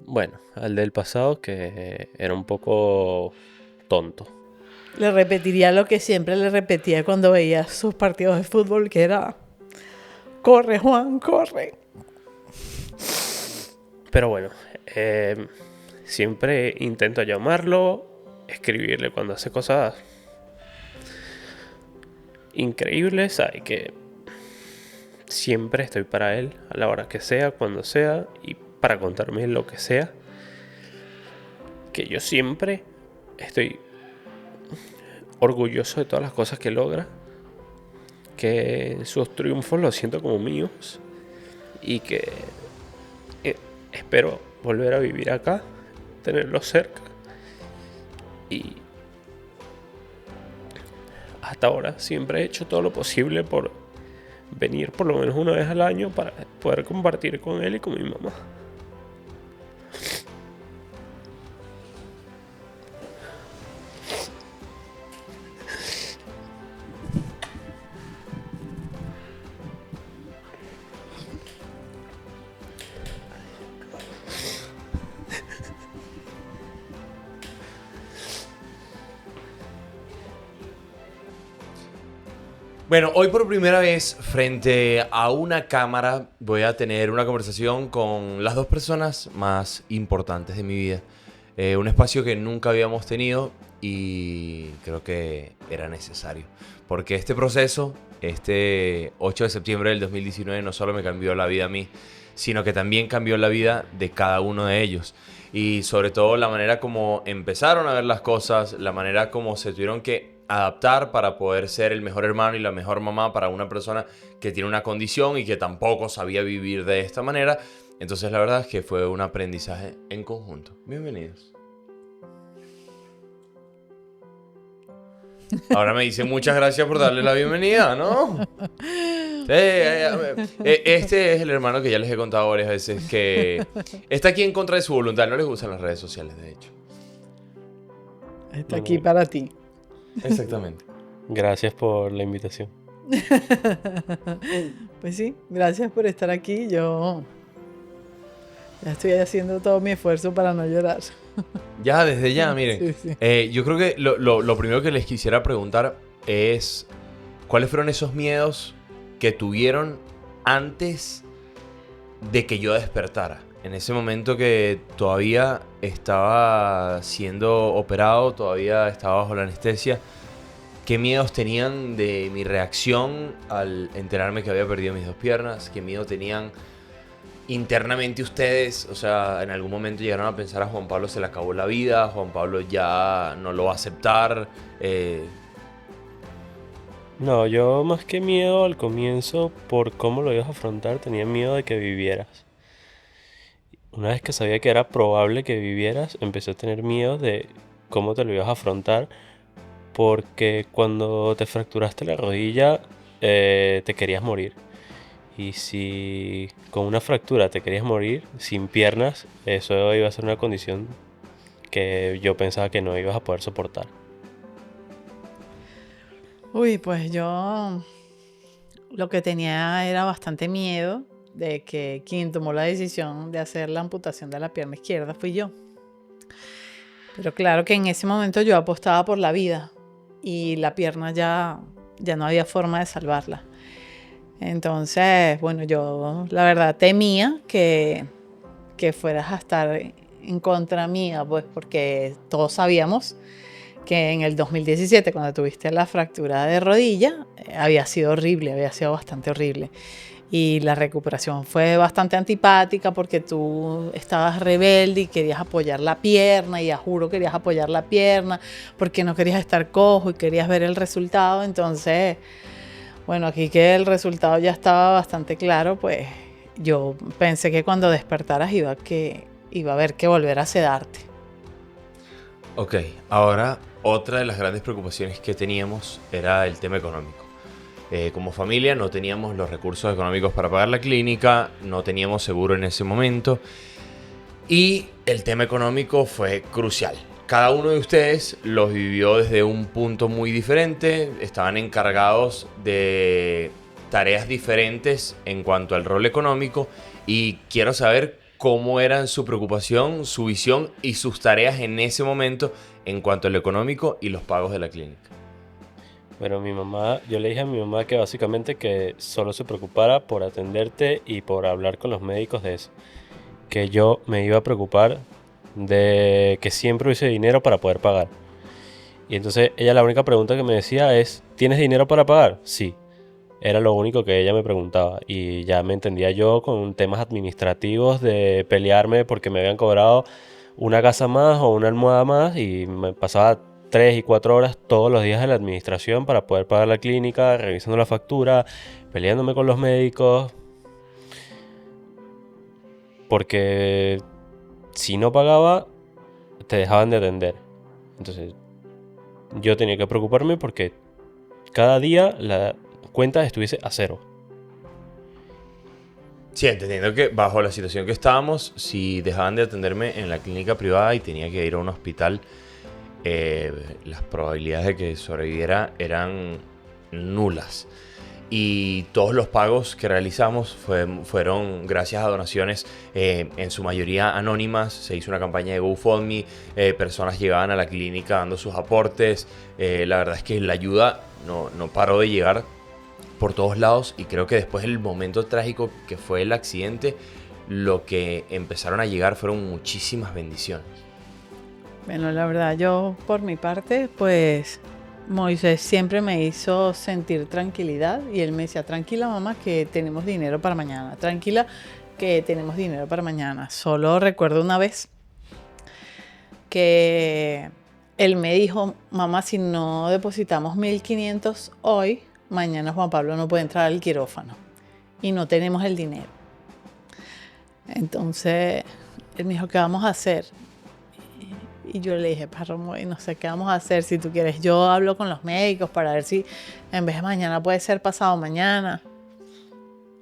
Bueno, al del pasado que era un poco tonto. Le repetiría lo que siempre le repetía cuando veía sus partidos de fútbol, que era, corre Juan, corre. Pero bueno, siempre intento llamarlo, escribirle cuando hace cosas increíbles. Hay que siempre estoy para él, a la hora que sea, cuando sea, y para contarme lo que sea. Que yo siempre estoy orgulloso de todas las cosas que logra. Que sus triunfos los siento como míos. Y que espero volver a vivir acá, tenerlo cerca. Y hasta ahora siempre he hecho todo lo posible por venir por lo menos una vez al año para poder compartir con él y con mi mamá. Bueno, hoy por primera vez frente a una cámara voy a tener una conversación con las dos personas más importantes de mi vida. Un espacio que nunca habíamos tenido y creo que era necesario. Porque este proceso, este 8 de septiembre del 2019, no solo me cambió la vida a mí, sino que también cambió la vida de cada uno de ellos. Y sobre todo la manera como empezaron a ver las cosas, la manera como se tuvieron que adaptar para poder ser el mejor hermano y la mejor mamá para una persona que tiene una condición y que tampoco sabía vivir de esta manera. Entonces la verdad es que fue un aprendizaje en conjunto. Bienvenidos. Ahora me dice muchas gracias por darle la bienvenida, ¿no? Este es el hermano que ya les he contado varias veces que está aquí en contra de su voluntad. No les gustan las redes sociales, de hecho. Está aquí para ti. Exactamente. Gracias por la invitación. Pues sí, gracias por estar aquí. Yo ya estoy haciendo todo mi esfuerzo para no llorar. Ya, desde ya, miren. Sí, sí. Yo creo que lo primero que les quisiera preguntar es ¿cuáles fueron esos miedos que tuvieron antes de que yo despertara? En ese momento que todavía estaba siendo operado, todavía estaba bajo la anestesia. ¿Qué miedos tenían de mi reacción al enterarme que había perdido mis dos piernas? ¿Qué miedo tenían internamente ustedes? O sea, en algún momento llegaron a pensar a Juan Pablo se le acabó la vida, Juan Pablo ya no lo va a aceptar. No, yo más que miedo al comienzo por cómo lo ibas a afrontar, tenía miedo de que vivieras. Una vez que sabía que era probable que vivieras, empecé a tener miedo de cómo te lo ibas a afrontar, porque cuando te fracturaste la rodilla, te querías morir. Y si con una fractura te querías morir, sin piernas, eso iba a ser una condición que yo pensaba que no ibas a poder soportar. Uy, pues yo lo que tenía era bastante miedo de que quien tomó la decisión de hacer la amputación de la pierna izquierda fui yo. Pero claro que en ese momento yo apostaba por la vida y la pierna ya no había forma de salvarla. Entonces, bueno, yo la verdad temía que fueras a estar en contra mía, pues porque todos sabíamos que en el 2017, cuando tuviste la fractura de rodilla, había sido horrible, había sido bastante horrible. Y la recuperación fue bastante antipática porque tú estabas rebelde y querías apoyar la pierna, y a juro querías apoyar la pierna porque no querías estar cojo y querías ver el resultado. Entonces, bueno, aquí que el resultado ya estaba bastante claro, pues yo pensé que cuando despertaras iba a haber que volver a sedarte. Ok, ahora otra de las grandes preocupaciones que teníamos era el tema económico. Como familia no teníamos los recursos económicos para pagar la clínica, no teníamos seguro en ese momento y el tema económico fue crucial. Cada uno de ustedes los vivió desde un punto muy diferente, estaban encargados de tareas diferentes en cuanto al rol económico y quiero saber cómo eran su preocupación, su visión y sus tareas en ese momento en cuanto a lo económico y los pagos de la clínica. Pero yo le dije a mi mamá que básicamente que solo se preocupara por atenderte y por hablar con los médicos de eso. Que yo me iba a preocupar de que siempre hubiese dinero para poder pagar. Y entonces ella la única pregunta que me decía es, ¿tienes dinero para pagar? Sí. Era lo único que ella me preguntaba. Y ya me entendía yo con temas administrativos de pelearme porque me habían cobrado una casa más o una almohada más y me pasaba 3 y 4 horas todos los días en la administración para poder pagar la clínica, revisando la factura, peleándome con los médicos. Porque si no pagaba, te dejaban de atender. Entonces, yo tenía que preocuparme porque cada día la cuenta estuviese a cero. Sí, entendiendo que bajo la situación que estábamos, si dejaban de atenderme en la clínica privada y tenía que ir a un hospital, las probabilidades de que sobreviviera eran nulas. Y todos los pagos que realizamos fueron gracias a donaciones, en su mayoría anónimas. Se hizo una campaña de GoFundMe, personas llegaban a la clínica dando sus aportes. La verdad es que la ayuda no paró de llegar por todos lados, y creo que después del momento trágico que fue el accidente, lo que empezaron a llegar fueron muchísimas bendiciones. Bueno, la verdad, yo por mi parte, pues Moisés siempre me hizo sentir tranquilidad y él me decía, tranquila mamá que tenemos dinero para mañana, tranquila que tenemos dinero para mañana. Solo recuerdo una vez que él me dijo, mamá, si no depositamos 1.500 hoy, mañana Juan Pablo no puede entrar al quirófano y no tenemos el dinero. Entonces él me dijo, ¿qué vamos a hacer? Y yo le dije, Parromo, no sé qué vamos a hacer. Si tú quieres, yo hablo con los médicos para ver si en vez de mañana puede ser pasado mañana.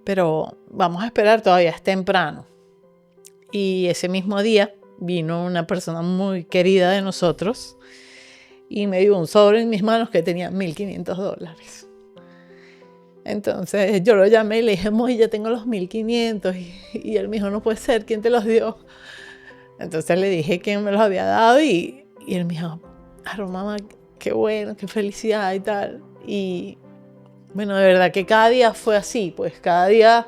Pero vamos a esperar, todavía es temprano. Y ese mismo día vino una persona muy querida de nosotros y me dio un sobre en mis manos que tenía $1.500. Entonces yo lo llamé y le dije, Moy, ya tengo los 1.500. Y él me dijo, no puede ser, ¿quién te los dio? Entonces le dije quién me los había dado y él me dijo, mamá, qué bueno, qué felicidad y tal. Y bueno, de verdad que cada día fue así, pues cada día,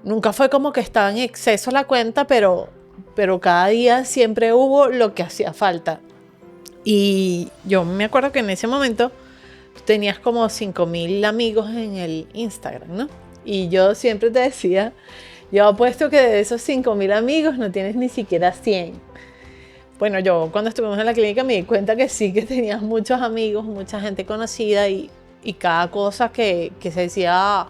nunca fue como que estaba en exceso la cuenta, pero cada día siempre hubo lo que hacía falta. Y yo me acuerdo que en ese momento tenías como 5.000 amigos en el Instagram, ¿no? Y yo siempre te decía, yo apuesto que de esos 5.000 amigos no tienes ni siquiera 100. Bueno, yo cuando estuvimos en la clínica me di cuenta que sí, que tenías muchos amigos, mucha gente conocida y cada cosa que se decía,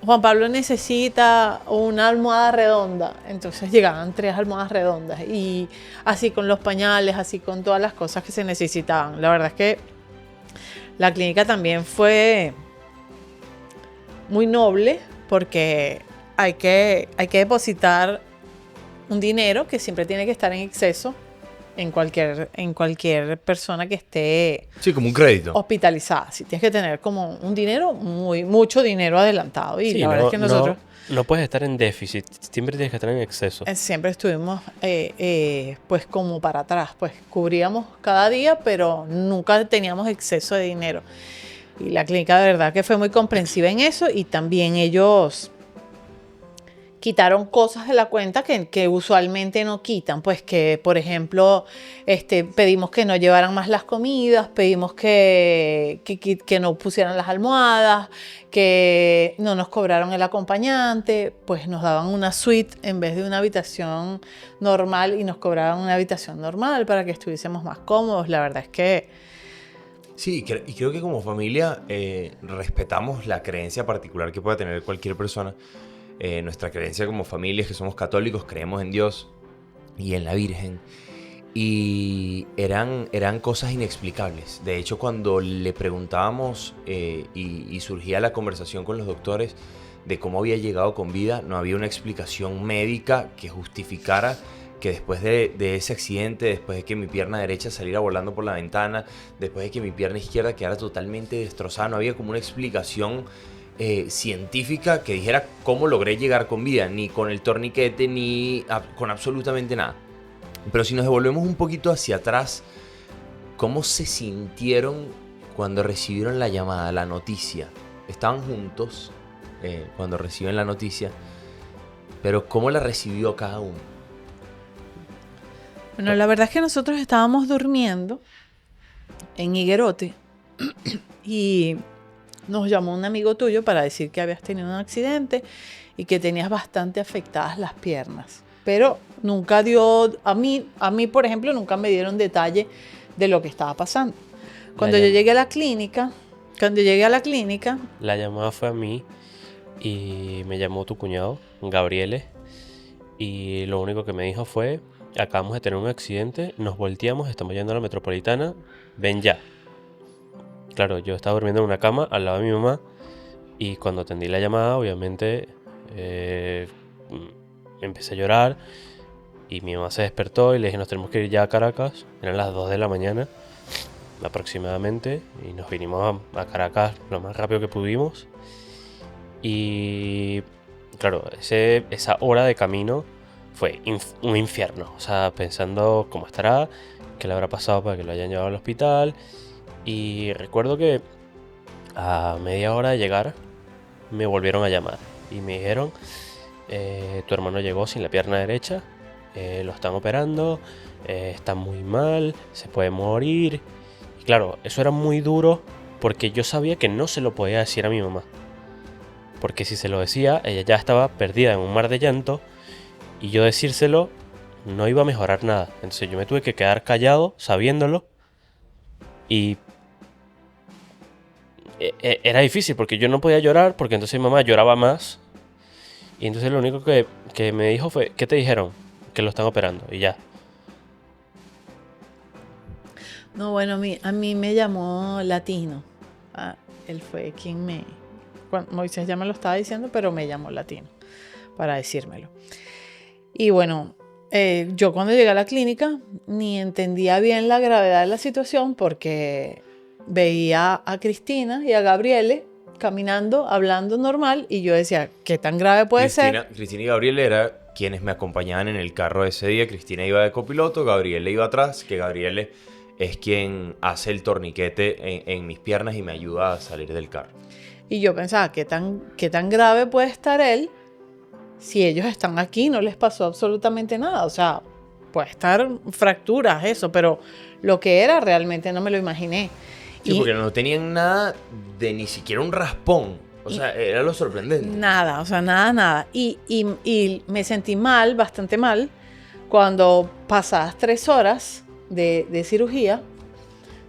Juan Pablo necesita una almohada redonda. Entonces llegaban 3 almohadas redondas y así con los pañales, así con todas las cosas que se necesitaban. La verdad es que la clínica también fue muy noble porque hay que depositar un dinero que siempre tiene que estar en exceso en cualquier persona que esté, sí, como un crédito, hospitalizada. Sí, tienes que tener como un dinero, mucho dinero adelantado. Y sí, la verdad es que nosotros no puedes estar en déficit, siempre tienes que estar en exceso. siempre estuvimos pues como para atrás, pues cubríamos cada día, pero nunca teníamos exceso de dinero. Y la clínica de verdad que fue muy comprensiva en eso, y también ellos quitaron cosas de la cuenta que usualmente no quitan, pues que por ejemplo pedimos que no llevaran más las comidas, pedimos que no pusieran las almohadas, que no nos cobraron el acompañante, pues nos daban una suite en vez de una habitación normal y nos cobraban una habitación normal para que estuviésemos más cómodos. La verdad es que sí, y creo que como familia respetamos la creencia particular que pueda tener cualquier persona. Nuestra creencia como familia es que somos católicos, creemos en Dios y en la Virgen. Y eran cosas inexplicables. De hecho, cuando le preguntábamos y surgía la conversación con los doctores de cómo había llegado con vida, no había una explicación médica que justificara que después de ese accidente, después de que mi pierna derecha saliera volando por la ventana, después de que mi pierna izquierda quedara totalmente destrozada, no había como una explicación científica que dijera cómo logré llegar con vida, ni con el torniquete, ni con absolutamente nada. Pero si nos devolvemos un poquito hacia atrás, ¿cómo se sintieron cuando recibieron la llamada, la noticia? Estaban juntos cuando reciben la noticia, pero ¿cómo la recibió cada uno? Bueno, la verdad es que nosotros estábamos durmiendo en Higuerote y nos llamó un amigo tuyo para decir que habías tenido un accidente y que tenías bastante afectadas las piernas. Pero nunca dio, a mí por ejemplo, nunca me dieron detalle de lo que estaba pasando. Cuando yo llegué a la clínica, La llamada fue a mí y me llamó tu cuñado, Gabriele, y lo único que me dijo fue: acabamos de tener un accidente, nos volteamos, estamos yendo a la Metropolitana, ven ya. Claro, yo estaba durmiendo en una cama al lado de mi mamá y cuando atendí la llamada, obviamente, empecé a llorar y mi mamá se despertó y le dije: nos tenemos que ir ya a Caracas. Eran las 2 de la mañana aproximadamente y nos vinimos a Caracas lo más rápido que pudimos. Y claro, esa hora de camino fue un infierno. O sea, pensando cómo estará, qué le habrá pasado para que lo hayan llevado al hospital. Y recuerdo que a media hora de llegar me volvieron a llamar y me dijeron: tu hermano llegó sin la pierna derecha, lo están operando, está muy mal, se puede morir. Y claro, eso era muy duro porque yo sabía que no se lo podía decir a mi mamá, porque si se lo decía, ella ya estaba perdida en un mar de llanto y yo decírselo no iba a mejorar nada. Entonces yo me tuve que quedar callado sabiéndolo y era difícil porque yo no podía llorar porque entonces mi mamá lloraba más. Y entonces lo único que me dijo fue: ¿qué te dijeron? Que lo están operando y ya. no, bueno, a mí me llamó Latino. Él fue quien Moisés ya me lo estaba diciendo, pero me llamó Latino para decírmelo. Y bueno, yo cuando llegué a la clínica ni entendía bien la gravedad de la situación porque veía a Cristina y a Gabriele caminando, hablando normal y yo decía, ¿qué tan grave puede ser? Cristina y Gabriel eran quienes me acompañaban en el carro ese día. Cristina iba de copiloto, Gabriel iba atrás, que Gabriel es quien hace el torniquete en mis piernas y me ayuda a salir del carro. Y yo pensaba, ¿qué tan grave puede estar él si ellos están aquí? No les pasó absolutamente nada. O sea, puede estar fracturas, eso, pero lo que era realmente no me lo imaginé. Sí, porque no tenían nada de ni siquiera un raspón. O sea, era lo sorprendente. Nada, o sea, nada. Y me sentí mal, bastante mal, cuando pasadas 3 horas de cirugía.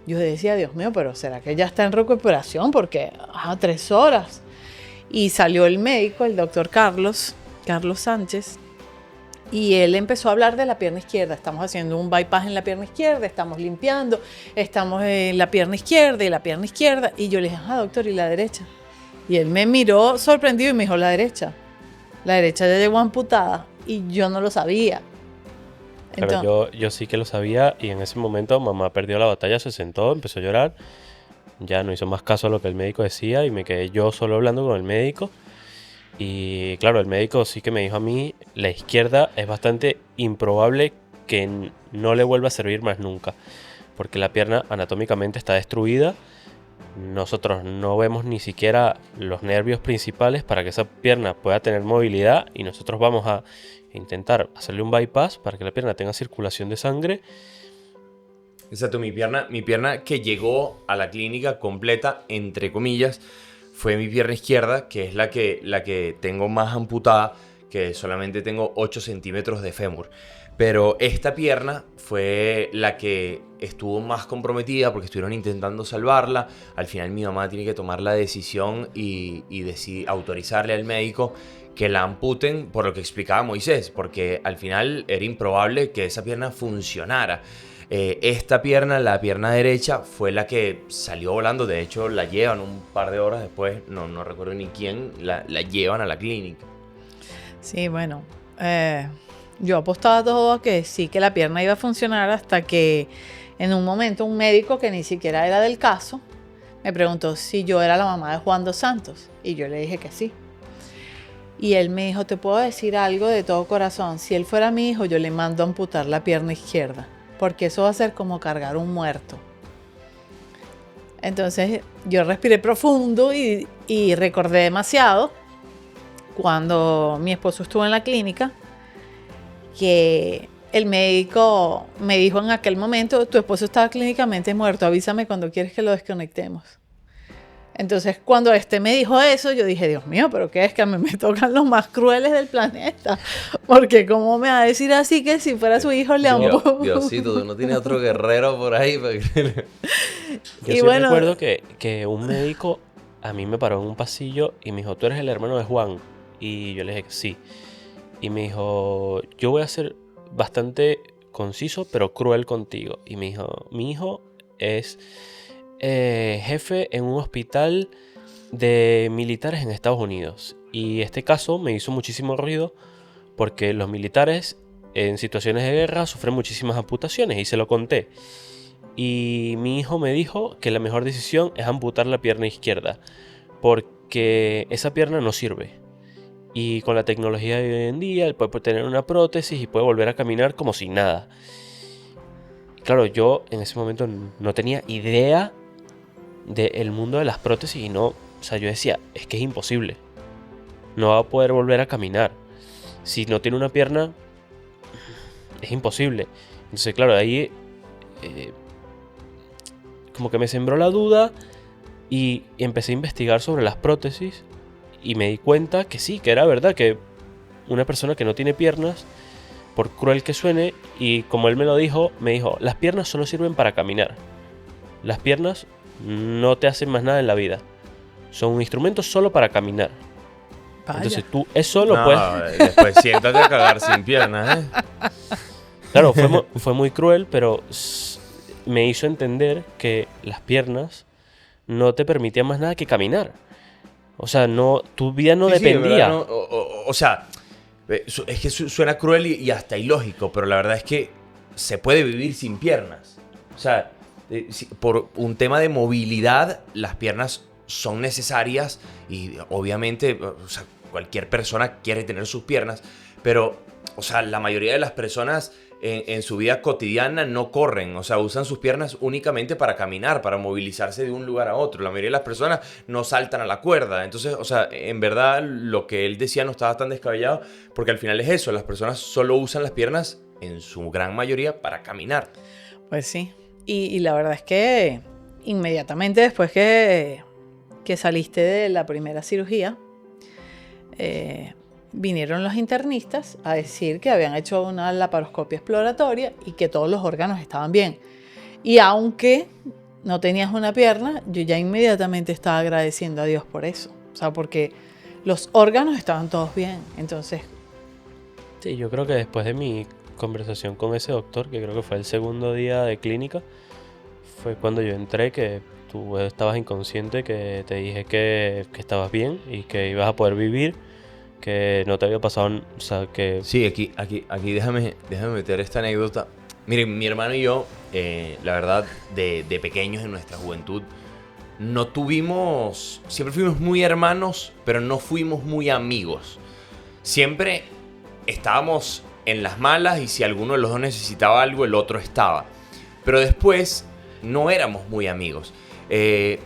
Yo decía, Dios mío, pero ¿será que ya está en recuperación? Porque, 3 horas. Y salió el médico, el doctor Carlos Sánchez, y él empezó a hablar de la pierna izquierda. Estamos haciendo un bypass en la pierna izquierda, estamos limpiando, estamos en la pierna izquierda y la pierna izquierda. Y yo le dije, doctor, ¿y la derecha? Y él me miró sorprendido y me dijo, la derecha. La derecha ya llegó amputada y yo no lo sabía. Entonces, claro, yo sí que lo sabía y en ese momento mamá perdió la batalla, se sentó, empezó a llorar. Ya no hizo más caso a lo que el médico decía y me quedé yo solo hablando con el médico. Y claro, el médico sí que me dijo a mí, la izquierda es bastante improbable que no le vuelva a servir más nunca, porque la pierna anatómicamente está destruida. Nosotros no vemos ni siquiera los nervios principales para que esa pierna pueda tener movilidad y nosotros vamos a intentar hacerle un bypass para que la pierna tenga circulación de sangre. Exacto, mi pierna que llegó a la clínica completa, entre comillas, fue mi pierna izquierda, que es la que tengo más amputada, que solamente tengo 8 centímetros de fémur. Pero esta pierna fue la que estuvo más comprometida porque estuvieron intentando salvarla. Al final mi mamá tiene que tomar la decisión y autorizarle al médico que la amputen, por lo que explicaba Moisés, porque al final era improbable que esa pierna funcionara. Esta pierna, la pierna derecha, fue la que salió volando. De hecho, la llevan un par de horas después, no recuerdo ni quién, la llevan a la clínica. Sí, bueno, yo apostaba todo a que sí, que la pierna iba a funcionar hasta que en un momento un médico que ni siquiera era del caso Me preguntó si yo era la mamá de Juan dos Santos y yo le dije que sí. Y él me dijo, te puedo decir algo de todo corazón, si él fuera mi hijo yo le mando a amputar la pierna izquierda, porque eso va a ser como cargar un muerto. Entonces yo respiré profundo y recordé demasiado cuando mi esposo estuvo en la clínica, que el médico me dijo en aquel momento, tu esposo estaba clínicamente muerto, avísame cuando quieres que lo desconectemos. Entonces cuando me dijo eso, yo dije, Dios mío, pero ¿qué es? Que a mí me tocan los más crueles del planeta, porque ¿cómo me va a decir así que si fuera su hijo le amputo? Diosito, tú no tienes otro guerrero por ahí. Yo sí recuerdo que un médico a mí me paró en un pasillo y me dijo, ¿tú eres el hermano de Juan? Y yo le dije que sí. Y me dijo, yo voy a ser bastante conciso, pero cruel contigo. Y me dijo, mi hijo es jefe en un hospital de militares en Estados Unidos. Y este caso me hizo muchísimo ruido porque los militares en situaciones de guerra sufren muchísimas amputaciones y se lo conté. Y mi hijo me dijo que la mejor decisión es amputar la pierna izquierda porque esa pierna no sirve. Y con la tecnología de hoy en día, él puede tener una prótesis y puede volver a caminar como si nada. Claro, yo en ese momento no tenía idea del mundo de las prótesis y no, o sea, yo decía, es que es imposible. No va a poder volver a caminar. Si no tiene una pierna, es imposible. Entonces, claro, ahí como que me sembró la duda y empecé a investigar sobre las prótesis. Y me di cuenta que sí, que era verdad, que una persona que no tiene piernas, por cruel que suene, y como él me lo dijo, me dijo, las piernas solo sirven para caminar. Las piernas no te hacen más nada en la vida. Son un instrumento solo para caminar. Vaya. Entonces tú eso lo puedes... Después siéntate a cagar sin piernas, ¿eh? Claro, fue muy cruel, pero me hizo entender que las piernas no te permitían más nada que caminar. O sea, no, tu vida no dependía. Sí, o sea, es que suena cruel y hasta ilógico, pero la verdad es que se puede vivir sin piernas. O sea, por un tema de movilidad, las piernas son necesarias y obviamente, o sea, cualquier persona quiere tener sus piernas, pero, o sea, la mayoría de las personas en su vida cotidiana no corren, o sea, usan sus piernas únicamente para caminar, para movilizarse de un lugar a otro. La mayoría de las personas no saltan a la cuerda. Entonces, o sea, en verdad lo que él decía no estaba tan descabellado, porque al final es eso, las personas solo usan las piernas en su gran mayoría para caminar. Pues sí, y la verdad es que inmediatamente después que saliste de la primera cirugía, vinieron los internistas a decir que habían hecho una laparoscopia exploratoria y que todos los órganos estaban bien. Y aunque no tenías una pierna, yo ya inmediatamente estaba agradeciendo a Dios por eso. O sea, porque los órganos estaban todos bien. Entonces... Sí, yo creo que después de mi conversación con ese doctor, que creo que fue el segundo día de clínica, fue cuando yo entré, que tú estabas inconsciente, que te dije que estabas bien y que ibas a poder vivir, que no te había pasado, o sea, que... Sí, aquí déjame meter esta anécdota. Miren, mi hermano y yo, la verdad, de pequeños en nuestra juventud, no tuvimos... Siempre fuimos muy hermanos, pero no fuimos muy amigos. Siempre estábamos en las malas y si alguno de los dos necesitaba algo, el otro estaba. Pero después no éramos muy amigos. De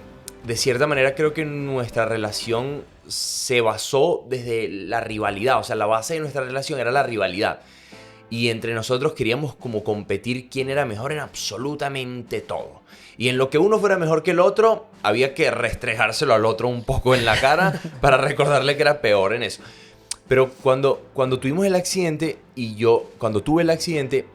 cierta manera creo que nuestra relación se basó desde la rivalidad. O sea, la base de nuestra relación era la rivalidad. Y entre nosotros queríamos como competir quién era mejor en absolutamente todo. Y en lo que uno fuera mejor que el otro, había que restregárselo al otro un poco en la cara para recordarle que era peor en eso. Pero cuando tuvimos el accidente cuando tuve el accidente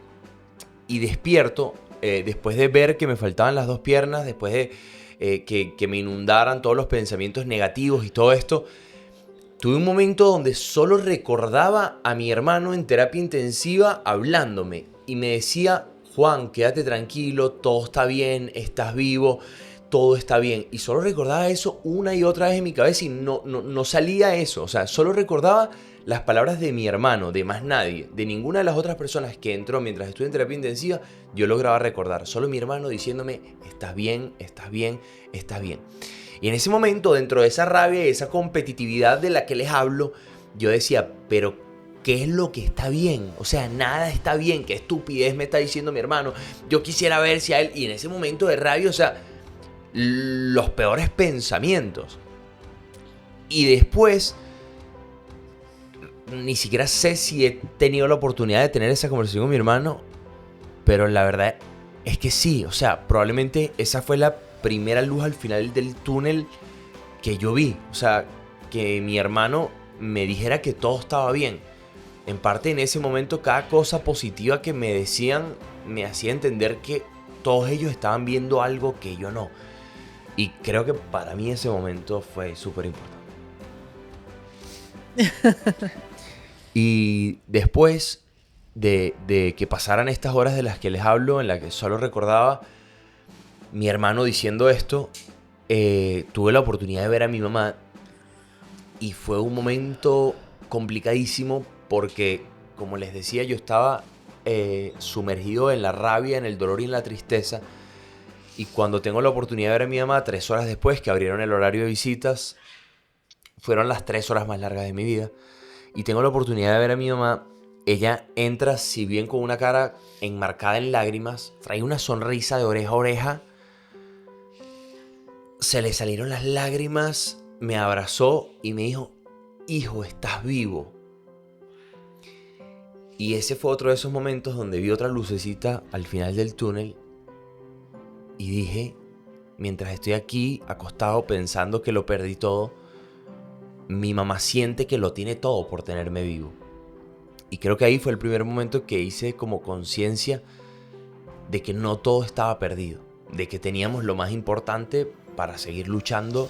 y despierto, después de ver que me faltaban las dos piernas, después de que me inundaran todos los pensamientos negativos y todo esto, tuve un momento donde solo recordaba a mi hermano en terapia intensiva hablándome y me decía, Juan, quédate tranquilo, todo está bien, estás vivo, todo está bien. Y solo recordaba eso una y otra vez en mi cabeza y no salía eso. O sea, solo recordaba las palabras de mi hermano, de más nadie, de ninguna de las otras personas que entró mientras estuve en terapia intensiva, yo lograba recordar. Solo mi hermano diciéndome, estás bien, estás bien, estás bien. Y en ese momento, dentro de esa rabia y esa competitividad de la que les hablo, yo decía, pero ¿qué es lo que está bien? O sea, nada está bien. ¿Qué estupidez me está diciendo mi hermano? Yo quisiera ver si a él... Y en ese momento de rabia, o sea, los peores pensamientos. Y después, ni siquiera sé si he tenido la oportunidad de tener esa conversación con mi hermano, pero la verdad es que sí. O sea, probablemente esa fue la primera luz al final del túnel que yo vi. O sea, que mi hermano me dijera que todo estaba bien. En parte, en ese momento, cada cosa positiva que me decían me hacía entender que todos ellos estaban viendo algo que yo no. Y creo que para mí ese momento fue súper importante. Y después de que pasaran estas horas de las que les hablo, en las que solo recordaba mi hermano diciendo esto, tuve la oportunidad de ver a mi mamá. Y fue un momento complicadísimo porque, como les decía, yo estaba sumergido en la rabia, en el dolor y en la tristeza. Y cuando tengo la oportunidad de ver a mi mamá 3 horas después que abrieron el horario de visitas, fueron las 3 horas más largas de mi vida. Y tengo la oportunidad de ver a mi mamá. Ella entra, si bien con una cara enmarcada en lágrimas, trae una sonrisa de oreja a oreja. Se le salieron las lágrimas, me abrazó y me dijo, hijo, estás vivo. Y ese fue otro de esos momentos donde vi otra lucecita al final del túnel. Y dije, mientras estoy aquí acostado pensando que lo perdí todo, mi mamá siente que lo tiene todo por tenerme vivo. Y creo que ahí fue el primer momento que hice como conciencia de que no todo estaba perdido, de que teníamos lo más importante para seguir luchando,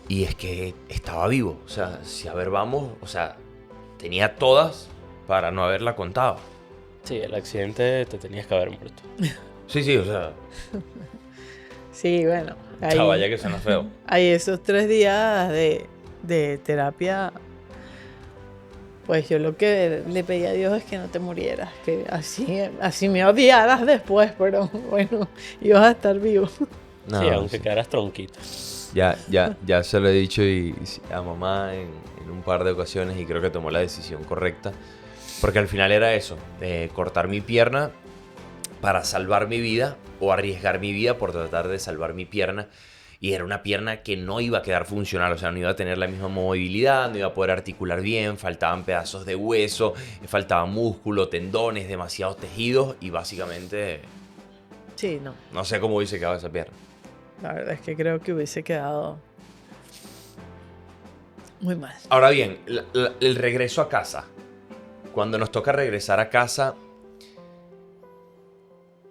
y es que estaba vivo. O sea, si a ver vamos, o sea, tenía todas para no haberla contado. Sí, el accidente te tenías que haber muerto. Sí, o sea, Sí, bueno. chavalla que suena feo. Hay esos 3 días de terapia. Pues yo lo que le pedí a Dios es que no te murieras, que así me odiaras después, pero bueno, ibas a estar vivo. No, Sí, aunque quedaras tronquito. Ya se lo he dicho a mamá en un par de ocasiones y creo que tomó la decisión correcta. Porque al final era eso, cortar mi pierna para salvar mi vida o arriesgar mi vida por tratar de salvar mi pierna. Y era una pierna que no iba a quedar funcional, o sea, no iba a tener la misma movilidad, no iba a poder articular bien, faltaban pedazos de hueso, faltaba músculo, tendones, demasiados tejidos y básicamente Sí, no. no sé cómo hubiese quedado esa pierna. La verdad es que creo que hubiese quedado muy mal. Ahora bien, el regreso a casa. Cuando nos toca regresar a casa,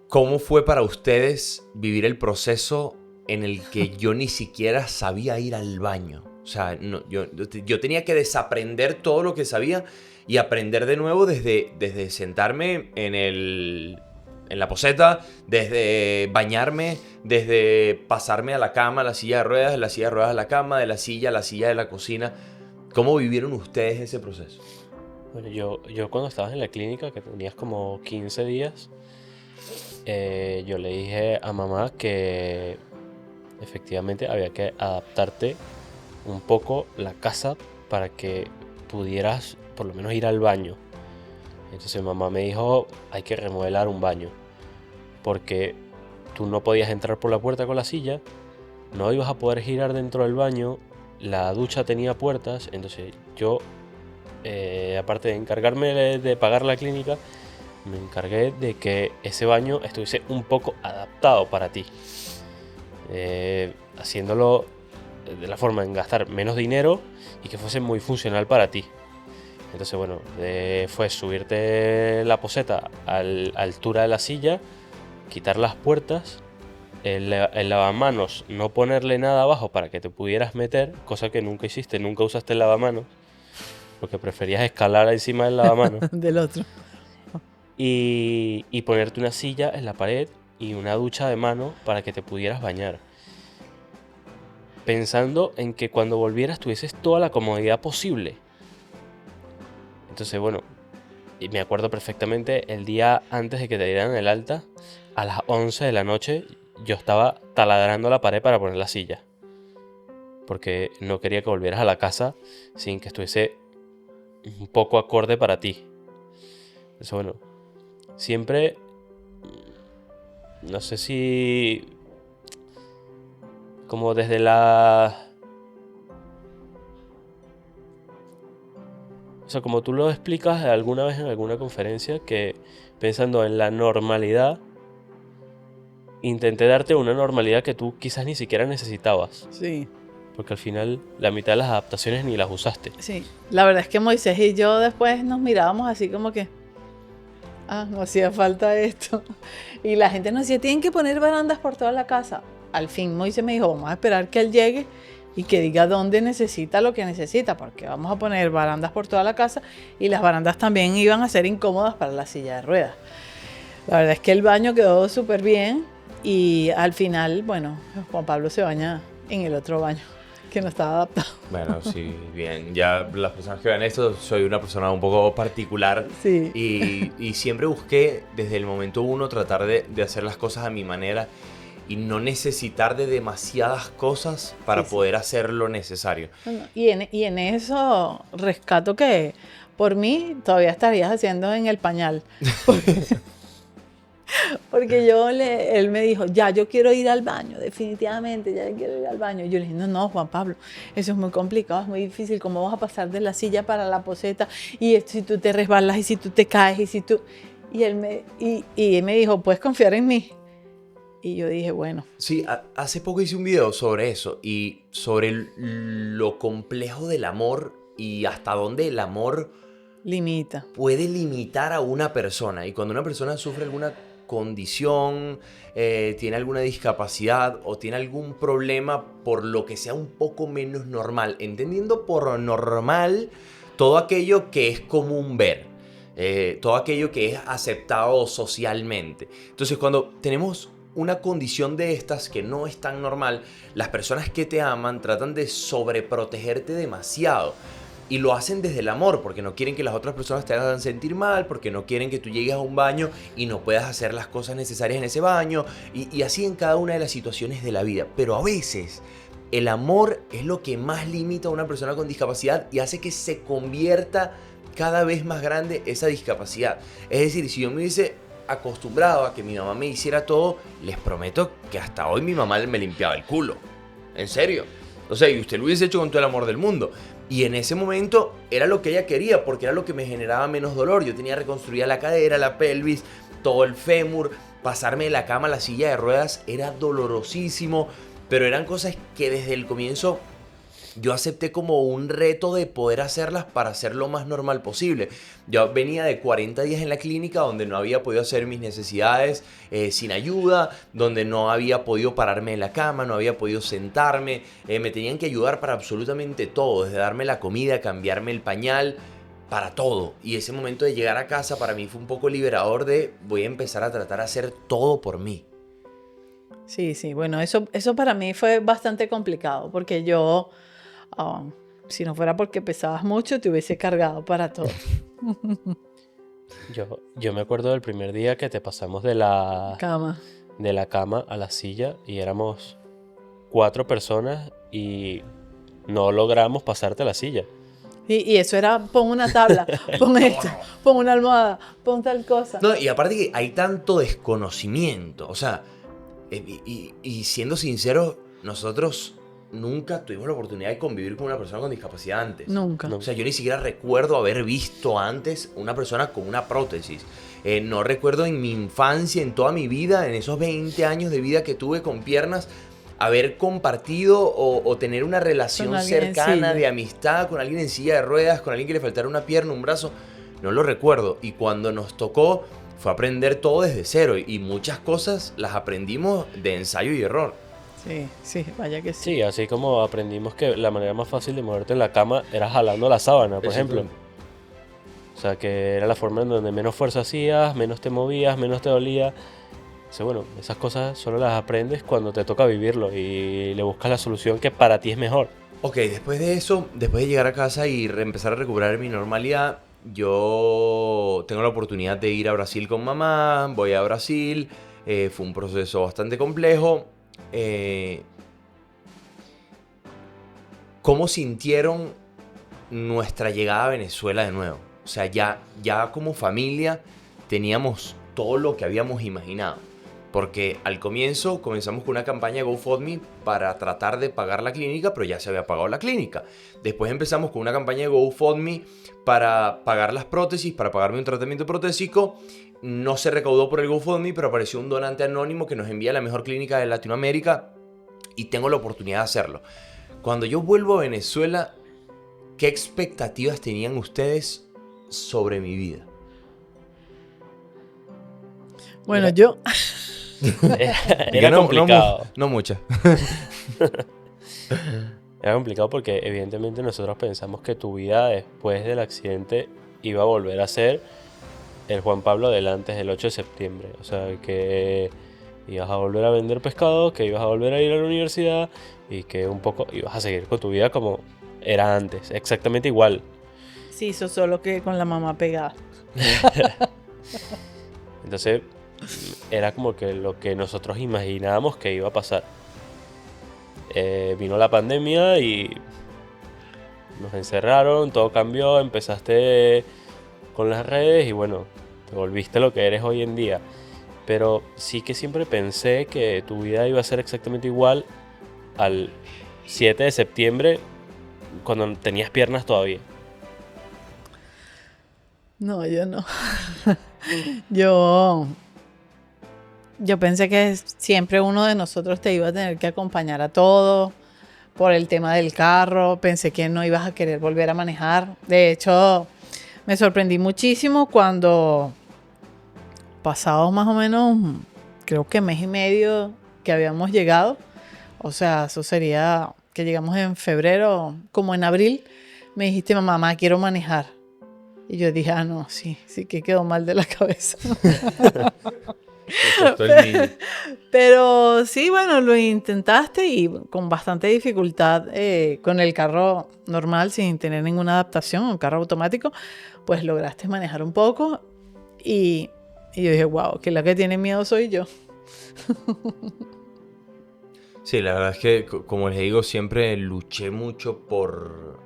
¿cómo fue para ustedes vivir el proceso en el que yo ni siquiera sabía ir al baño? O sea, no, yo tenía que desaprender todo lo que sabía y aprender de nuevo desde sentarme en la poseta, desde bañarme, desde pasarme a la cama, a la silla de ruedas, de la silla de ruedas a la cama, de la silla a la silla de la cocina. ¿Cómo vivieron ustedes ese proceso? Bueno, yo cuando estabas en la clínica, que tenías como 15 días, yo le dije a mamá que efectivamente había que adaptarte un poco la casa para que pudieras por lo menos ir al baño. Entonces mamá me dijo, hay que remodelar un baño, porque tú no podías entrar por la puerta con la silla, no ibas a poder girar dentro del baño, la ducha tenía puertas, entonces yo, aparte de encargarme de pagar la clínica, me encargué de que ese baño estuviese un poco adaptado para ti, haciéndolo de la forma en gastar menos dinero y que fuese muy funcional para ti. Entonces, bueno, fue subirte la poseta a la altura de la silla, quitar las puertas, el lavamanos, no ponerle nada abajo para que te pudieras meter, cosa que nunca hiciste, nunca usaste el lavamanos, porque preferías escalar encima del lavamanos. Del otro. Y ponerte una silla en la pared y una ducha de mano para que te pudieras bañar. pensando en que cuando volvieras tuvieses toda la comodidad posible. Entonces, bueno, y me acuerdo perfectamente el día antes de que te dieran el alta, a las 11 de la noche, yo estaba taladrando la pared para poner la silla. Porque no quería que volvieras a la casa sin que estuviese un poco acorde para ti. Entonces, bueno, siempre, no sé si como desde la... O sea, como tú lo explicas alguna vez en alguna conferencia, que pensando en la normalidad, intenté darte una normalidad que tú quizás ni siquiera necesitabas. Sí, Porque al final la mitad de las adaptaciones ni las usaste. sí. La verdad es que Moisés y yo después nos mirábamos así como que, no hacía falta esto. Y la gente nos decía, tienen que poner barandas por toda la casa. Al fin Moisés me dijo, vamos a esperar que él llegue y que diga dónde necesita lo que necesita, porque vamos a poner barandas por toda la casa y las barandas también iban a ser incómodas para la silla de ruedas. La verdad es que el baño quedó súper bien y al final, bueno, Juan Pablo se baña en el otro baño, que no estaba adaptado. Bueno, sí, bien. Ya las personas que vean esto, soy una persona un poco particular. Sí. Y siempre busqué desde el momento uno tratar de hacer las cosas a mi manera y no necesitar de demasiadas cosas para poder hacer lo necesario. Y en eso rescato que por mí todavía estarías haciendo en el pañal. Porque él me dijo, ya, yo quiero ir al baño, definitivamente, ya quiero ir al baño. Y yo le dije, no, Juan Pablo, eso es muy complicado, es muy difícil, ¿cómo vas a pasar de la silla para la poseta? Y si tú te resbalas, y si tú te caes, y si tú... Y él me dijo, ¿puedes confiar en mí? Y yo dije, bueno. Sí, hace poco hice un video sobre eso y sobre lo complejo del amor y hasta dónde el amor Limita. puede limitar a una persona. Y cuando una persona sufre alguna condición, tiene alguna discapacidad o tiene algún problema por lo que sea un poco menos normal, entendiendo por normal todo aquello que es común ver, todo aquello que es aceptado socialmente. Entonces, cuando tenemos una condición de estas que no es tan normal, las personas que te aman tratan de sobreprotegerte demasiado. Y lo hacen desde el amor, porque no quieren que las otras personas te hagan sentir mal, porque no quieren que tú llegues a un baño y no puedas hacer las cosas necesarias en ese baño, y así en cada una de las situaciones de la vida. Pero a veces el amor es lo que más limita a una persona con discapacidad y hace que se convierta cada vez más grande esa discapacidad. Es decir, si yo me hubiese acostumbrado a que mi mamá me hiciera todo, les prometo que hasta hoy mi mamá me limpiaba el culo. En serio. O sea, y usted lo hubiese hecho con todo el amor del mundo. Y en ese momento era lo que ella quería, porque era lo que me generaba menos dolor. Yo tenía reconstruida la cadera, la pelvis, todo el fémur. Pasarme de la cama a la silla de ruedas era dolorosísimo, pero eran cosas que desde el comienzo yo acepté como un reto de poder hacerlas para hacer lo más normal posible. Yo venía de 40 días en la clínica donde no había podido hacer mis necesidades sin ayuda, donde no había podido pararme en la cama, no había podido sentarme, me tenían que ayudar para absolutamente todo, desde darme la comida, cambiarme el pañal, para todo. Y ese momento de llegar a casa para mí fue un poco liberador de voy a empezar a tratar de hacer todo por mí. Sí, bueno, eso para mí fue bastante complicado, porque yo... si no fuera porque pesabas mucho, te hubiese cargado para todo. Yo me acuerdo del primer día que te pasamos de la Cama. a la silla y éramos 4 personas y no logramos pasarte la silla. Y eso era, pon una tabla, pon esto, pon una almohada, pon tal cosa. No, y aparte que hay tanto desconocimiento, o sea, y siendo sinceros, nosotros nunca tuvimos la oportunidad de convivir con una persona con discapacidad antes. Nunca. O sea, yo ni siquiera recuerdo haber visto antes una persona con una prótesis. No recuerdo en mi infancia, en toda mi vida, en esos 20 años de vida que tuve con piernas, haber compartido o tener una relación cercana de amistad con alguien en silla de ruedas, con alguien que le faltara una pierna, un brazo. No lo recuerdo. Y cuando nos tocó, fue aprender todo desde cero. Y muchas cosas las aprendimos de ensayo y error. Sí, vaya que sí. Sí, así como aprendimos que la manera más fácil de moverte en la cama era jalando la sábana, por ejemplo. O sea, que era la forma en donde menos fuerza hacías, menos te movías, menos te dolía. Entonces, bueno, esas cosas solo las aprendes cuando te toca vivirlo y le buscas la solución que para ti es mejor. Ok, después de eso, después de llegar a casa y empezar a recuperar mi normalidad, yo tengo la oportunidad de ir a Brasil con mamá, voy a Brasil, fue un proceso bastante complejo. Eh, ¿Cómo sintieron nuestra llegada a Venezuela de nuevo? O sea, ya como familia teníamos todo lo que habíamos imaginado. Porque al comienzo comenzamos con una campaña GoFundMe para tratar de pagar la clínica, pero ya se había pagado la clínica. Después empezamos con una campaña de GoFundMe para pagar las prótesis, para pagarme un tratamiento protésico. No se recaudó por el GoFundMe, pero apareció un donante anónimo que nos envía a la mejor clínica de Latinoamérica y tengo la oportunidad de hacerlo. Cuando yo vuelvo a Venezuela, ¿qué expectativas tenían ustedes sobre mi vida? Bueno, yo... Era complicado. No muchas. Era complicado porque evidentemente nosotros pensamos que tu vida después del accidente iba a volver a ser el Juan Pablo del antes del 8 de septiembre. O sea, que ibas a volver a vender pescado, que ibas a volver a ir a la universidad y que un poco ibas a seguir con tu vida como era antes, exactamente igual. Sí, eso solo que con la mamá pegada. Entonces era como que lo que nosotros imaginábamos que iba a pasar. Vino la pandemia y nos encerraron, todo cambió, empezaste con las redes y bueno, te volviste lo que eres hoy en día. Pero sí que siempre pensé que tu vida iba a ser exactamente igual al 7 de septiembre cuando tenías piernas todavía. No, yo no. Yo pensé que siempre uno de nosotros te iba a tener que acompañar a todo por el tema del carro. Pensé que no ibas a querer volver a manejar. De hecho, me sorprendí muchísimo cuando pasados más o menos, creo que mes y medio que habíamos llegado. O sea, eso sería que llegamos en febrero, como en abril. Me dijiste, mamá, quiero manejar. Y yo dije, no, sí que quedó mal de la cabeza. Pero sí, bueno, lo intentaste y con bastante dificultad con el carro normal, sin tener ninguna adaptación, un carro automático, pues lograste manejar un poco y yo dije, wow, que la que tiene miedo soy yo. Sí, la verdad es que, como les digo, siempre luché mucho por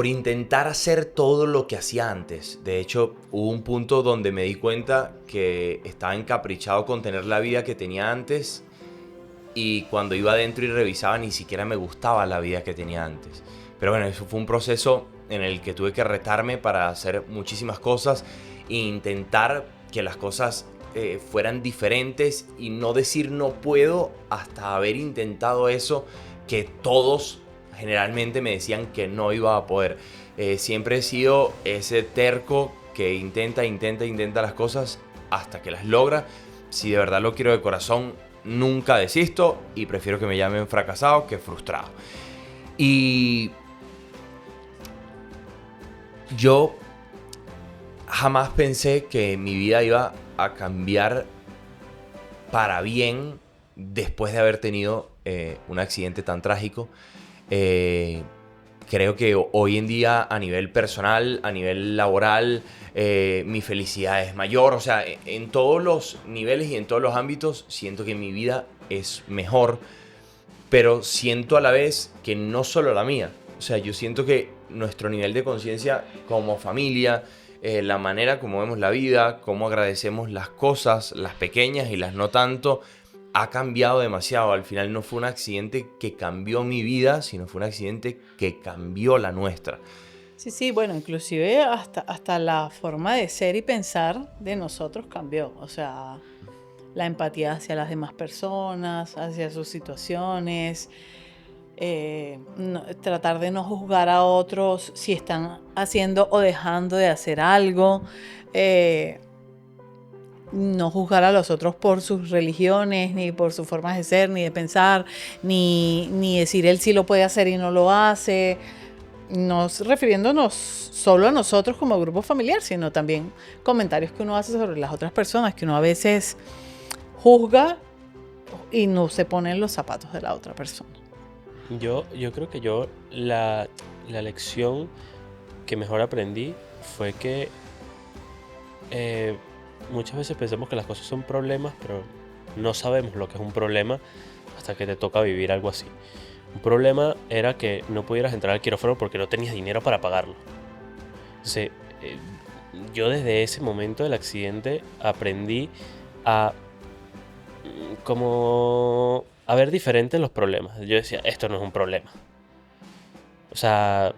intentar hacer todo lo que hacía antes. De hecho, hubo un punto donde me di cuenta que estaba encaprichado con tener la vida que tenía antes y cuando iba adentro y revisaba ni siquiera me gustaba la vida que tenía antes. Pero bueno, eso fue un proceso en el que tuve que retarme para hacer muchísimas cosas e intentar que las cosas fueran diferentes y no decir no puedo hasta haber intentado eso que todos generalmente me decían que no iba a poder. Siempre he sido ese terco que intenta las cosas hasta que las logra. Si de verdad lo quiero de corazón, nunca desisto y prefiero que me llamen fracasado que frustrado. Y yo jamás pensé que mi vida iba a cambiar para bien después de haber tenido un accidente tan trágico. Creo que hoy en día a nivel personal, a nivel laboral, mi felicidad es mayor. O sea, en todos los niveles y en todos los ámbitos siento que mi vida es mejor, pero siento a la vez que no solo la mía. O sea, yo siento que nuestro nivel de conciencia como familia, la manera como vemos la vida, cómo agradecemos las cosas, las pequeñas y las no tanto, ha cambiado demasiado. Al final no fue un accidente que cambió mi vida, sino fue un accidente que cambió la nuestra. Sí, bueno, inclusive hasta la forma de ser y pensar de nosotros cambió. O sea, la empatía hacia las demás personas, hacia sus situaciones, tratar de no juzgar a otros si están haciendo o dejando de hacer algo, no juzgar a los otros por sus religiones, ni por sus formas de ser, ni de pensar, ni decir él sí lo puede hacer y no lo hace. no refiriéndonos solo a nosotros como grupo familiar, sino también comentarios que uno hace sobre las otras personas, que uno a veces juzga y no se pone en los zapatos de la otra persona. Yo creo que la lección que mejor aprendí fue que muchas veces pensamos que las cosas son problemas, pero no sabemos lo que es un problema hasta que te toca vivir algo así. Un problema era que no pudieras entrar al quirófano porque no tenías dinero para pagarlo. Entonces, yo desde ese momento del accidente aprendí a como a ver diferentes los problemas. Yo decía, esto no es un problema. O sea,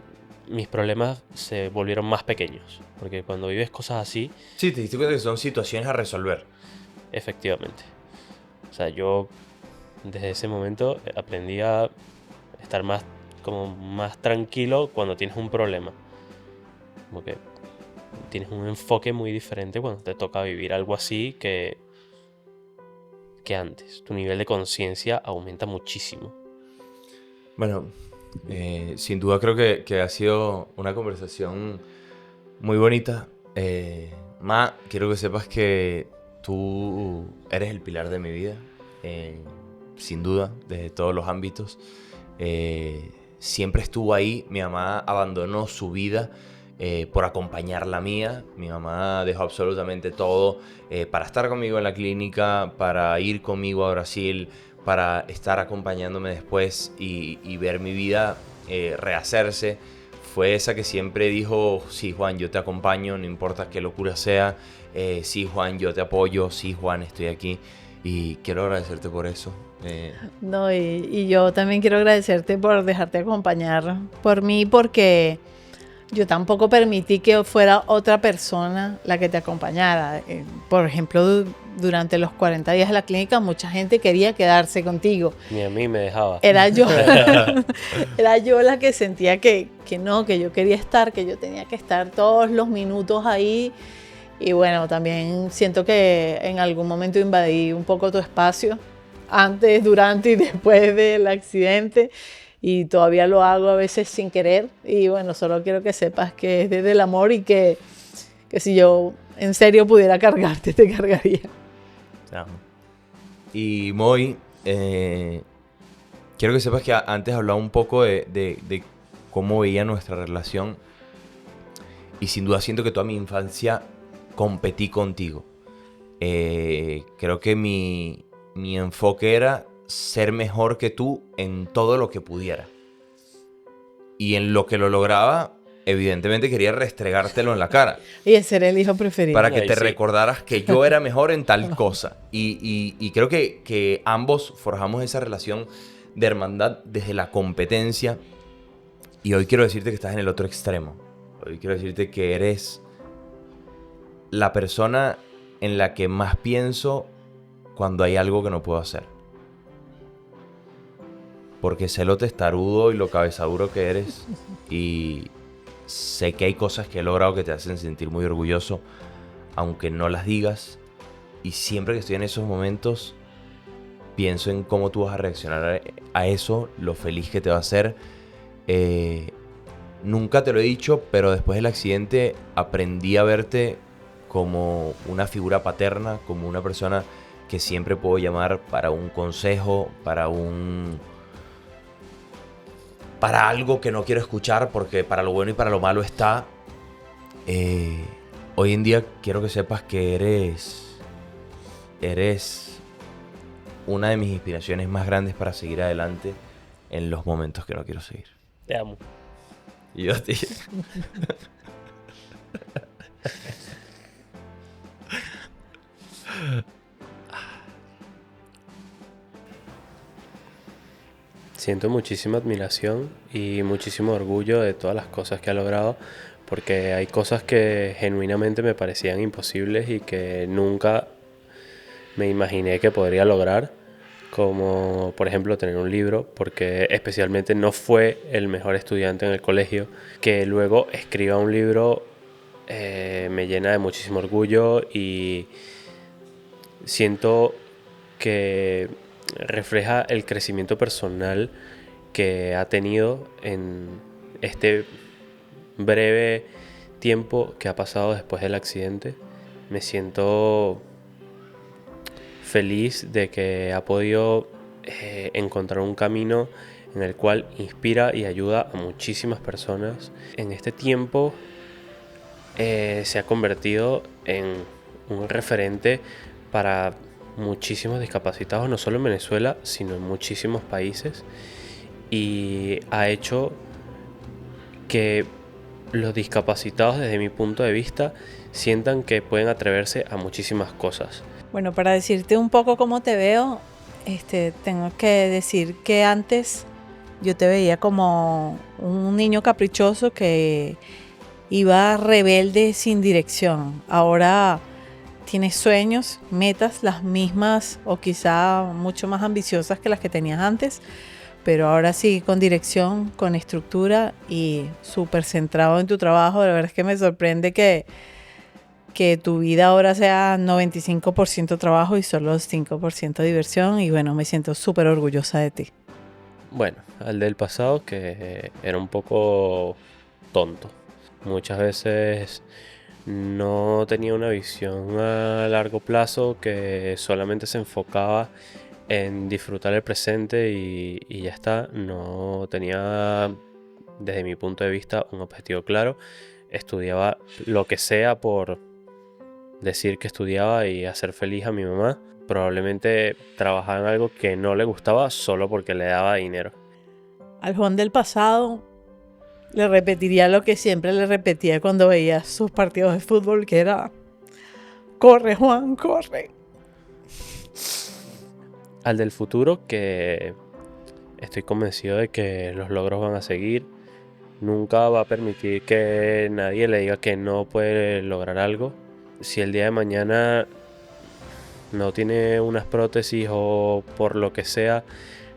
mis problemas se volvieron más pequeños. Porque cuando vives cosas así, Sí, te diste cuenta que son situaciones a resolver. efectivamente. O sea, yo desde ese momento aprendí a estar más tranquilo cuando tienes un problema. Como que tienes un enfoque muy diferente cuando te toca vivir algo así que antes. Tu nivel de conciencia aumenta muchísimo. Bueno, sin duda creo que ha sido una conversación muy bonita. Ma, quiero que sepas que tú eres el pilar de mi vida, sin duda, desde todos los ámbitos. Siempre estuvo ahí. Mi mamá abandonó su vida por acompañar la mía. Mi mamá dejó absolutamente todo para estar conmigo en la clínica, para ir conmigo a Brasil, para estar acompañándome después y ver mi vida rehacerse. Fue esa que siempre dijo, sí, Juan, yo te acompaño, no importa qué locura sea. Sí, Juan, yo te apoyo. Sí, Juan, estoy aquí. Y quiero agradecerte por eso. No, y yo también quiero agradecerte por dejarte acompañar por mí, porque yo tampoco permití que fuera otra persona la que te acompañara. Por ejemplo, durante los 40 días de la clínica, mucha gente quería quedarse contigo. Ni a mí me dejaba. Era yo, era yo la que sentía que no, que yo quería estar, que yo tenía que estar todos los minutos ahí. Y bueno, también siento que en algún momento invadí un poco tu espacio, antes, durante y después del accidente. Y todavía lo hago a veces sin querer. Y bueno, solo quiero que sepas que es desde el amor y que si yo en serio pudiera cargarte, te cargaría. Te amo. Y Moy, quiero que sepas que antes hablaba un poco de cómo veía nuestra relación. Y sin duda siento que toda mi infancia competí contigo. Creo que mi enfoque era ser mejor que tú en todo lo que pudiera. Y en lo que lo lograba, evidentemente quería restregártelo en la cara. Y ese era el hijo preferido. Para que Ay, te sí. recordaras que yo era mejor en tal cosa. Y creo que ambos forjamos esa relación de hermandad desde la competencia. Y hoy quiero decirte que estás en el otro extremo. Hoy quiero decirte que eres la persona en la que más pienso cuando hay algo que no puedo hacer. Porque sé lo testarudo y lo cabezaduro que eres. Y sé que hay cosas que he logrado que te hacen sentir muy orgulloso, aunque no las digas. Y siempre que estoy en esos momentos, pienso en cómo tú vas a reaccionar a eso, lo feliz que te va a hacer. Nunca te lo he dicho, pero después del accidente aprendí a verte como una figura paterna, como una persona que siempre puedo llamar para un consejo, para algo que no quiero escuchar, porque para lo bueno y para lo malo está. Hoy en día quiero que sepas que eres una de mis inspiraciones más grandes para seguir adelante en los momentos que no quiero seguir. Te amo. Y yo a ti. Siento muchísima admiración y muchísimo orgullo de todas las cosas que ha logrado, porque hay cosas que genuinamente me parecían imposibles y que nunca me imaginé que podría lograr, como por ejemplo tener un libro, porque especialmente no fue el mejor estudiante en el colegio. Que luego escriba un libro me llena de muchísimo orgullo y siento que refleja el crecimiento personal que ha tenido en este breve tiempo que ha pasado después del accidente, me siento feliz de que ha podido encontrar un camino en el cual inspira y ayuda a muchísimas personas. En este tiempo se ha convertido en un referente para muchísimos discapacitados, no solo en Venezuela, sino en muchísimos países, y ha hecho que los discapacitados, desde mi punto de vista, sientan que pueden atreverse a muchísimas cosas. Bueno, para decirte un poco cómo te veo, tengo que decir que antes yo te veía como un niño caprichoso que iba rebelde sin dirección. Ahora tienes sueños, metas, las mismas o quizá mucho más ambiciosas que las que tenías antes, pero ahora sí con dirección, con estructura y súper centrado en tu trabajo. La verdad es que me sorprende que tu vida ahora sea 95% trabajo y solo 5% diversión, y bueno, me siento súper orgullosa de ti. Bueno, al del pasado, que era un poco tonto. Muchas veces no tenía una visión a largo plazo, que solamente se enfocaba en disfrutar el presente y ya está. No tenía, desde mi punto de vista, un objetivo claro. Estudiaba lo que sea por decir que estudiaba y hacer feliz a mi mamá. Probablemente trabajaba en algo que no le gustaba solo porque le daba dinero. Al Juan del pasado le repetiría lo que siempre le repetía cuando veía sus partidos de fútbol, que era: corre, Juan, corre. Al del futuro, que estoy convencido de que los logros van a seguir. Nunca va a permitir que nadie le diga que no puede lograr algo. Si el día de mañana no tiene unas prótesis o por lo que sea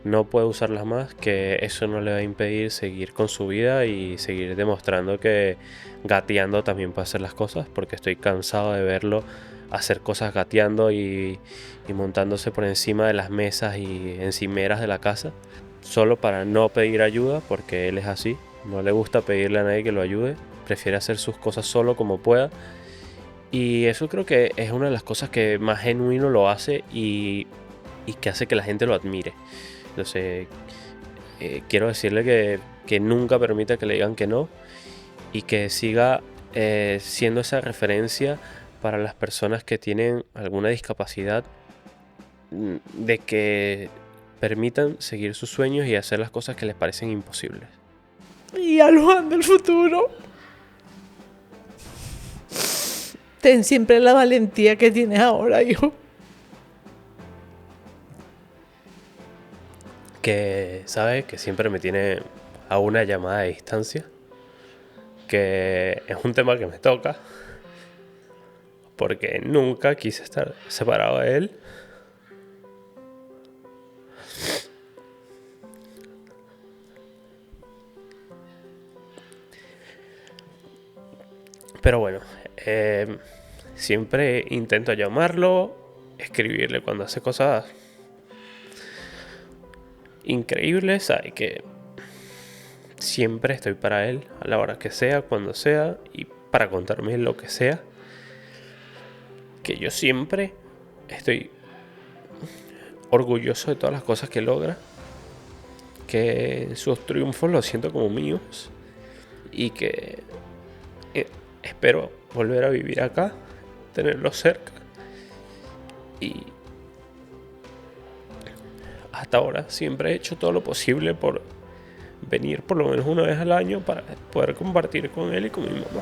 no puede usarlas más, que eso no le va a impedir seguir con su vida y seguir demostrando que gateando también puede hacer las cosas, porque estoy cansado de verlo hacer cosas gateando y montándose por encima de las mesas y encimeras de la casa, solo para no pedir ayuda, porque él es así, no le gusta pedirle a nadie que lo ayude, prefiere hacer sus cosas solo como pueda. Y eso creo que es una de las cosas que más genuino lo hace y que hace que la gente lo admire. Entonces, quiero decirle que nunca permita que le digan que no y que siga siendo esa referencia para las personas que tienen alguna discapacidad, de que permitan seguir sus sueños y hacer las cosas que les parecen imposibles. Y al Juan del futuro, ten siempre la valentía que tienes ahora, hijo. Que sabe que siempre me tiene a una llamada de distancia, que es un tema que me toca, porque nunca quise estar separado de él. Pero bueno, siempre intento llamarlo, escribirle cuando hace cosas increíbles. Sabe que siempre estoy para él, a la hora que sea, cuando sea, y para contarme lo que sea. Que yo siempre estoy orgulloso de todas las cosas que logra, que sus triunfos los siento como míos y que espero volver a vivir acá, tenerlo cerca. Y hasta ahora siempre he hecho todo lo posible por venir por lo menos una vez al año para poder compartir con él y con mi mamá.